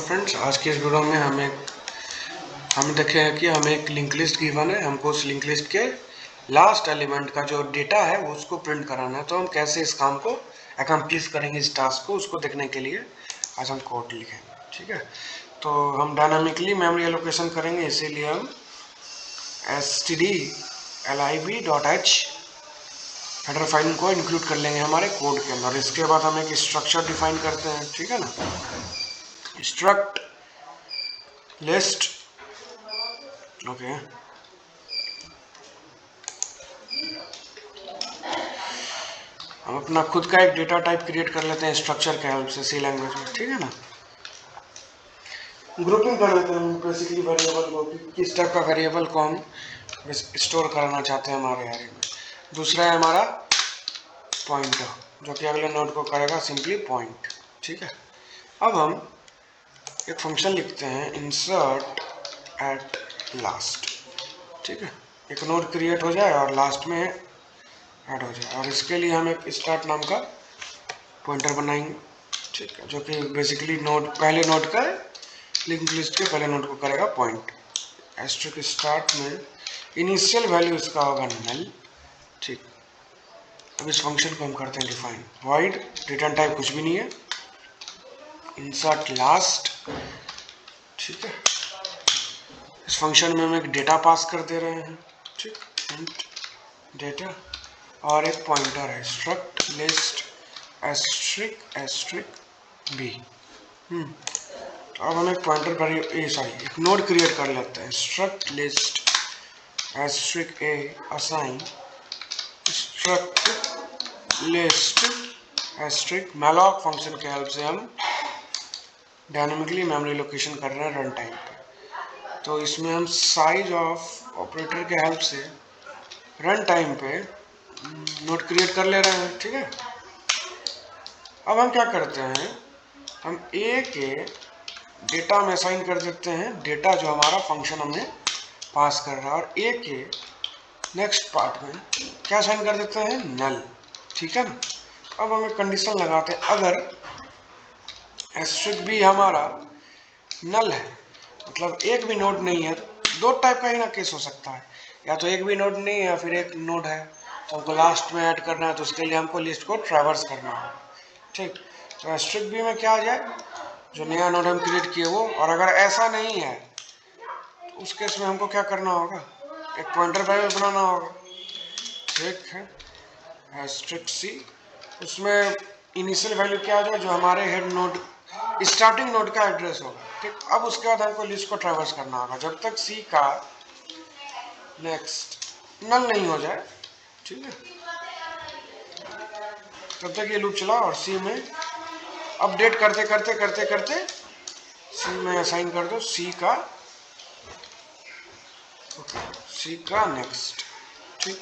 Friends, आज के इस वीडियो में हम देखे हैं कि हमें एक लिंक लिस्ट गिवन है। हमको उस लिंक लिस्ट के लास्ट एलिमेंट का जो डेटा है वो उसको प्रिंट कराना है। तो हम कैसे इस काम को अकम्प्लिश करेंगे, इस टास्क को, उसको देखने के लिए आज हम कोड लिखेंगे। ठीक है, तो हम डायनामिकली मेमोरी एलोकेशन करेंगे, इसीलिए हम stdlib.h हेडर फाइल को इंक्लूड कर लेंगे हमारे कोड के अंदर। इसके बाद हम एक स्ट्रक्चर डिफाइन करते हैं। ठीक है ना, स्ट्रक्ट लिस्ट। ओके, हम अपना खुद का एक डेटा टाइप क्रिएट कर लेते हैं स्ट्रक्चर के हेल्प से, सी लैंग्वेज में। ठीक है ना, ग्रुपिंग कर लेते हैं बेसिकली वेरिएबल को, किस टाइप का वेरिएबल को हम स्टोर करना चाहते हैं हमारे एरे में। दूसरा है हमारा पॉइंटर, जो कि अगले नोड को करेगा सिंपली पॉइंट। ठीक है, अब हम एक फंक्शन लिखते हैं इंसर्ट एट लास्ट। ठीक है, एक नोड क्रिएट हो जाए और लास्ट में ऐड हो जाए, और इसके लिए हम एक स्टार्ट नाम का पॉइंटर बनाएंगे। ठीक है, जो कि बेसिकली नोड, पहले नोड का लिंक लिस्ट के पहले नोड को करेगा पॉइंट। एस्ट्रिक स्टार्ट में इनिशियल वैल्यू इसका होगा नल। ठीक, अब इस फंक्शन को हम करते हैं डिफाइन। वॉइड रिटर्न टाइप कुछ भी नहीं है, इंसर्ट लास्ट। ठीक है, इस फंक्शन में हम एक डेटा पास कर दे रहे हैं। ठीक, डेटा और एक पॉइंटर है struct list asterisk asterisk B. तो अब हम एक पॉइंटर पर एक नोड क्रिएट कर लेते हैं, struct list asterisk a assign struct list asterisk malloc function के हेल्प से हम डायनामिकली मेमोरी लोकेशन कर रहे हैं रन टाइम पे। तो इसमें हम साइज ऑफ ऑपरेटर के हेल्प से रन टाइम पे नोड क्रिएट कर ले रहे हैं। ठीक है, अब हम क्या करते हैं, हम ए के डेटा में असाइन कर देते हैं डेटा जो हमारा फंक्शन हमें पास कर रहा है, और ए के नेक्स्ट पार्ट में क्या असाइन कर देते हैं, नल। ठीक है ना, अब हम एक कंडीशन लगाते हैं, अगर एस्ट्रिक भी हमारा नल है, मतलब एक भी नोड नहीं है, दो टाइप का ही ना केस हो सकता है, या तो एक भी नोड नहीं है या फिर एक नोड है, तो हमको लास्ट में ऐड करना है, तो उसके लिए हमको लिस्ट को ट्रैवर्स करना है। ठीक, तो एस्ट्रिक बी में क्या आ जाए, जो नया नोड हम क्रिएट किए वो, और अगर ऐसा नहीं है तो उस केस में हमको क्या करना होगा, एक पॉइंटर वेरिएबल बनाना होगा। ठीक है, एस्ट्रिक सी, उसमें इनिशियल वैल्यू क्या आ जाए, जो हमारे हेड नोड स्टार्टिंग नोड का एड्रेस होगा। ठीक, अब उसके बाद हमको लिस्ट को ट्रैवर्स करना होगा जब तक सी का नेक्स्ट नल नहीं हो जाए। ठीक है, तब तक ये लूप चला, और सी में अपडेट करते करते करते करते सी में असाइन कर दो सी का नेक्स्ट। ठीक,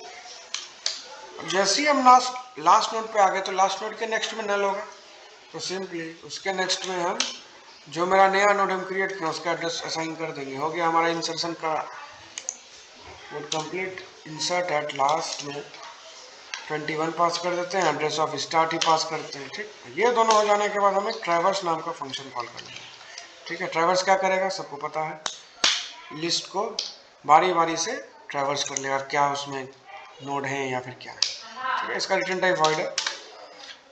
अब जैसे ही हम लास्ट नोड पे आ गए, तो लास्ट नोड के नेक्स्ट में नल होगा, तो सिंपली उसके नेक्स्ट में हम जो मेरा नया नोड हम क्रिएट किया उसका एड्रेस असाइन कर देंगे। हो गया हमारा इंसर्शन का code complete. Insert at last में 21 पास कर देते हैं, एड्रेस ऑफ स्टार्ट ही पास करते हैं। ठीक, ये दोनों हो जाने के बाद हमें ट्रैवर्स नाम का फंक्शन कॉल करना है। ठीक है, ट्रैवर्स क्या करेगा सबको पता है, लिस्ट को बारी बारी से ट्रैवर्स कर लेगा, क्या उसमें नोड है या फिर क्या है। ठीक है, इसका रिटर्न टाइप वॉइड है,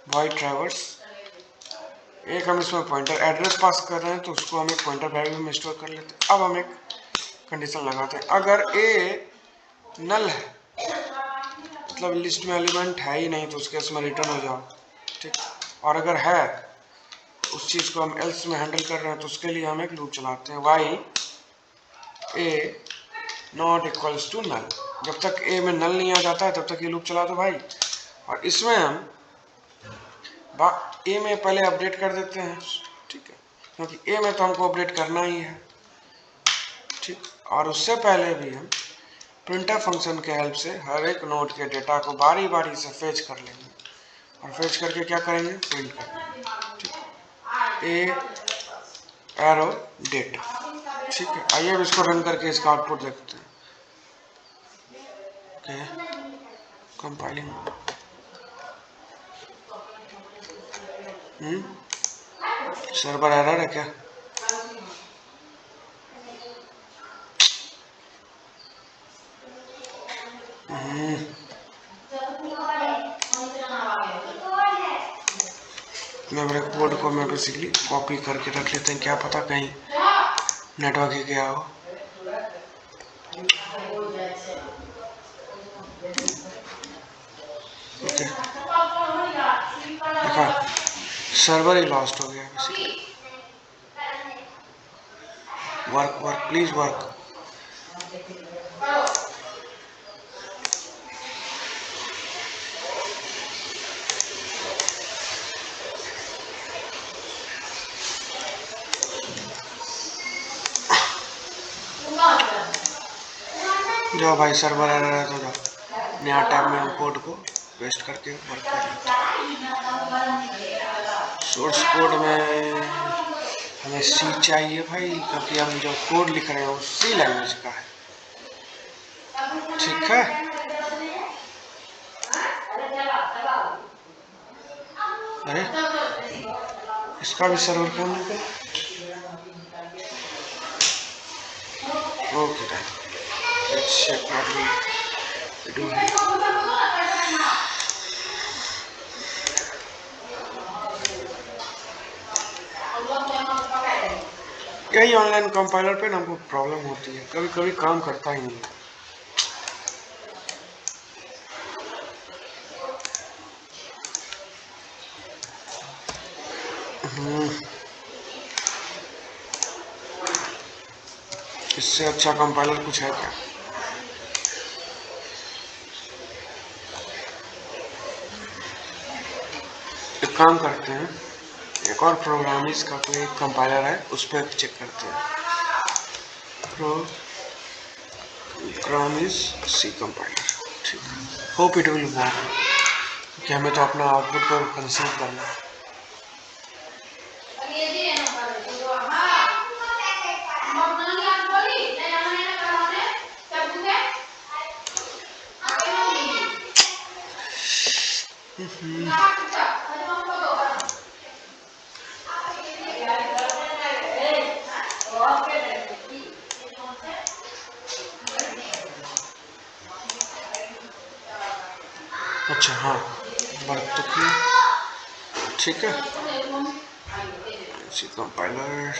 वॉइड ट्रैवर्स। एक हम इसमें पॉइंटर एड्रेस पास कर रहे हैं, तो उसको हम एक पॉइंटर वेरिएबल में स्टोर कर लेते हैं। अब हम एक कंडीशन लगाते हैं, अगर ए नल है, मतलब लिस्ट में एलिमेंट है ही नहीं, तो उसके इसमें रिटर्न हो जाओ। ठीक, और अगर है उस चीज़ को हम एल्स में हैंडल कर रहे हैं, तो उसके लिए हम एक लूप चलाते हैं, while a not equals to null. जब तक ए में नल नहीं आ जाता है तब तक ये लूप चला दो भाई, और इसमें हम ए में पहले अपडेट कर देते हैं। ठीक है, क्योंकि ए में तो हमको अपडेट करना ही है। ठीक, और उससे पहले भी हम प्रिंटर फंक्शन के हेल्प से हर एक नोड के डेटा को बारी बारी से फेच कर लेंगे, और फेच करके क्या करेंगे, प्रिंट करेंगे। ठीक, ए एरो डेटा। ठीक है, आइए अब इसको रन करके इसका आउटपुट देखते हैं। Okay, compiling. सर्वर एरर है क्या, मेमोरी कोड को मैं बेसिकली कॉपी करके रख लेते हैं, क्या पता कहीं नेटवर्क ही गया हो। ओके, देखा सर्वर ही लॉस्ट हो गया basically. Work work please work. जाओ भाई, सर्वर एरर है तो जाओ, नया टैब में हम कोड को पेस्ट करके वर्क कर लेते हैं। सोर्स कोड में हमें सी चाहिए भाई, क्योंकि हम जो कोड लिख रहे हैं वो सी लैंग्वेज का है। ठीक है, अरे इसका भी सर्वर क्यों नहीं गया? Okay time, let's check what we do. यही ऑनलाइन कंपाइलर पे ना हमको प्रॉब्लम होती है, कभी कभी काम करता ही नहीं है। इससे अच्छा कंपाइलर कुछ है क्या? एक काम करते हैं, एक और प्रोग्रामिस का कोई एक कंपाइलर है उस पर चेक करते हैं। प्रोग्रामिस सी कंपाइलर, ठीक है, होप इट विल वर्क, क्योंकि हमें तो अपना आउटपुट को कंसीव करना है। अच्छा हाँ, वर्क तो किया, ठीक है। सी कंपाइलर,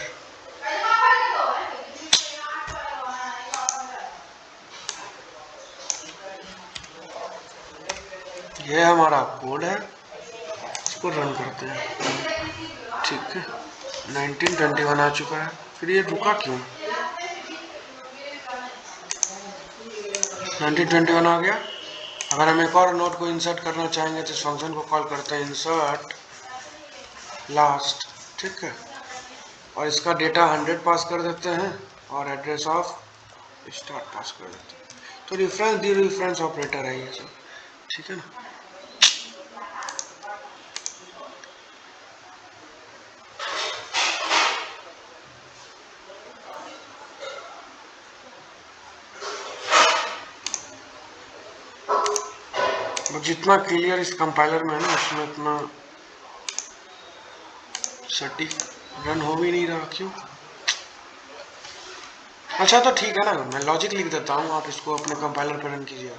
ये हमारा कोड है, इसको रन करते हैं। ठीक है, 1921 आ चुका है, फिर ये रुका क्यों? 1921 आ गया। अगर हम एक और नोड को इंसर्ट करना चाहेंगे तो इस फंक्शन को कॉल करते हैं इंसर्ट लास्ट, ठीक है, और इसका डेटा 100 पास कर देते हैं और एड्रेस ऑफ स्टार्ट पास कर देते हैं। तो रेफरेंस डी रेफरेंस ऑपरेटर है ये सब, ठीक है ना। जितना क्लियर इस कंपाइलर में है ना, उसमें इतना सटीक रन हो भी नहीं रहा, क्यों? अच्छा तो ठीक है ना, मैं लॉजिक लिख देता हूँ, आप इसको अपने कंपाइलर पर रन कीजिए,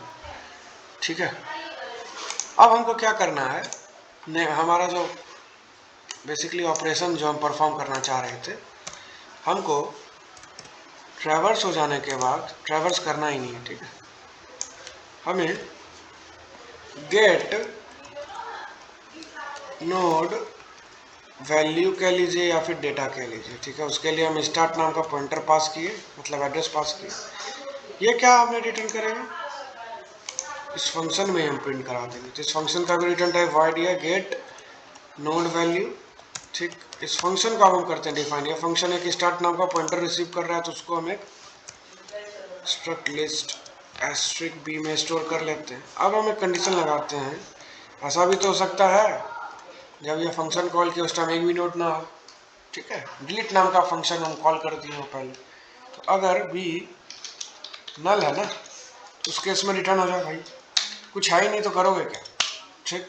ठीक है। अब हमको क्या करना है, हमारा जो बेसिकली ऑपरेशन जो हम परफॉर्म करना चाह रहे थे, हमको ट्रैवर्स हो जाने के बाद ट्रैवर्स करना ही नहीं है, ठीक है। हमें गेट नोड वैल्यू कह लीजिए या फिर डेटा कह लीजिए, ठीक है। उसके लिए हम स्टार्ट नाम का पॉइंटर पास किए, मतलब एड्रेस पास किए। ये क्या हमें रिटर्न करेगा, इस फंक्शन में हम प्रिंट करा देंगे। तो इस फंक्शन का भी रिटर्न टाइप वॉइड है गेट नोड वैल्यू, ठीक। इस फंक्शन को अब हम करते हैं डिफाइन। ये फंक्शन एक स्टार्ट नाम का पॉइंटर रिसीव कर रहा है, तो उसको हम एक स्ट्रक्ट लिस्ट एस्ट्रिक बी में स्टोर कर लेते हैं। अब हम एक कंडीशन लगाते हैं, ऐसा भी तो हो सकता है जब ये फंक्शन कॉल किया उस टाइम एक भी नोड ना हो, ठीक है। डिलीट नाम का फंक्शन हम कॉल कर दिए हो पहले, तो अगर बी नल है ना तो उस केस में रिटर्न हो जाए भाई, कुछ है ही नहीं तो करोगे क्या, ठीक।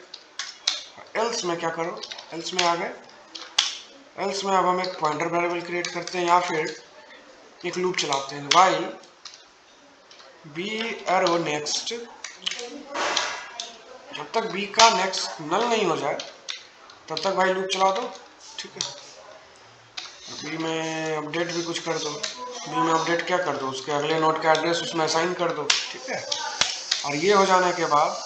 एल्स में क्या करो, एल्स में आ गए, एल्स में अब हम एक पॉइंटर वेरिएबल क्रिएट करते हैं या फिर एक लूप चलाते हैं, वाइल बी एरो नेक्स्ट, जब तक बी का नेक्स्ट नल नहीं हो जाए तब तक भाई लूप चला दो, ठीक है। अभी मैं अपडेट भी कुछ कर दो, अभी मैं अपडेट क्या कर दो, उसके अगले नोड का एड्रेस उसमें असाइन कर दो, ठीक है। और ये हो जाने के बाद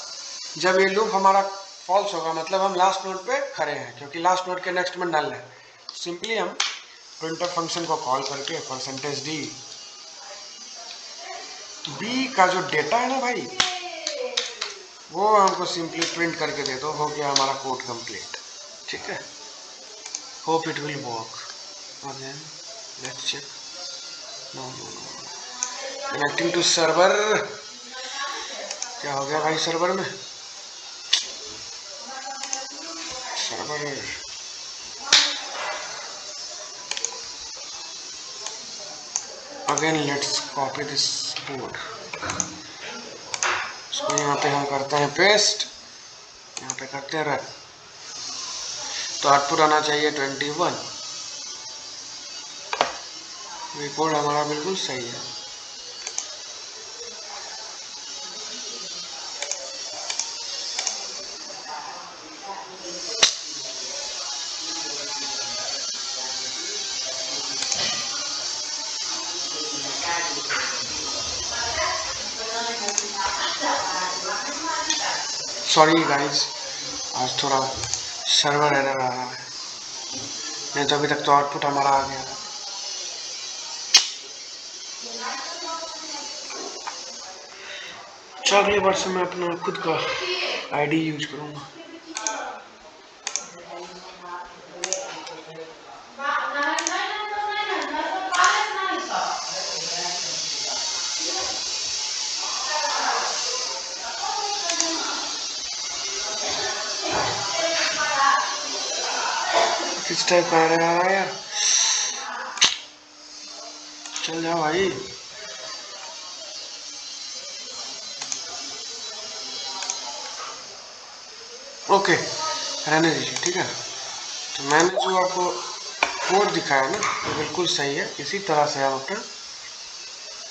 जब ये लूप हमारा फॉल्स होगा, मतलब हम लास्ट नोड पे खड़े हैं, क्योंकि लास्ट नोड के नेक्स्ट में नल है, सिंपली हम प्रिंटफ फंक्शन को कॉल करके %d b का जो डेटा है ना भाई, वो हमको सिंपली प्रिंट करके दे दो, हो गया हमारा कोड कंप्लीट, ठीक है। Hope it will work. Again let's check. No connecting to server. क्या हो गया भाई सर्वर में? Server again let's copy this code, इसको यहाँ पे हम करते हैं पेस्ट, यहाँ पे करते हैं रन, तो आउटपुट आना चाहिए 21। ये कोड हमारा बिल्कुल सही है। सॉरी गाइस, आज थोड़ा सर्वर एरर आ रहा है, नहीं तो अभी तक तो आउटपुट हमारा आ गया। अच्छा, अगली बार से मैं अपना खुद का आईडी यूज करूँगा। किस टाइप का एरर आ रहा है यार, चल जाओ भाई। ओके रहने दीजिए, ठीक है। तो मैंने जो आपको कोड दिखाया ना, वो बिल्कुल सही है, इसी तरह से हम अपना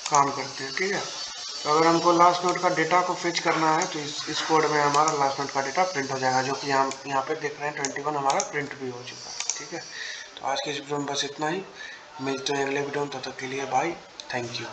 काम करते हैं, ठीक है। तो अगर हमको लास्ट नोड का डेटा को फेच करना है, तो इस कोड में हमारा लास्ट नोड का डेटा प्रिंट हो जाएगा, जो कि हम यहाँ पे देख रहे हैं 21 हमारा प्रिंट भी हो चुका है, ठीक है। तो आज के इस वीडियो में बस इतना ही, मिलते हैं अगले वीडियो में, तब तक के लिए बाय, थैंक यू।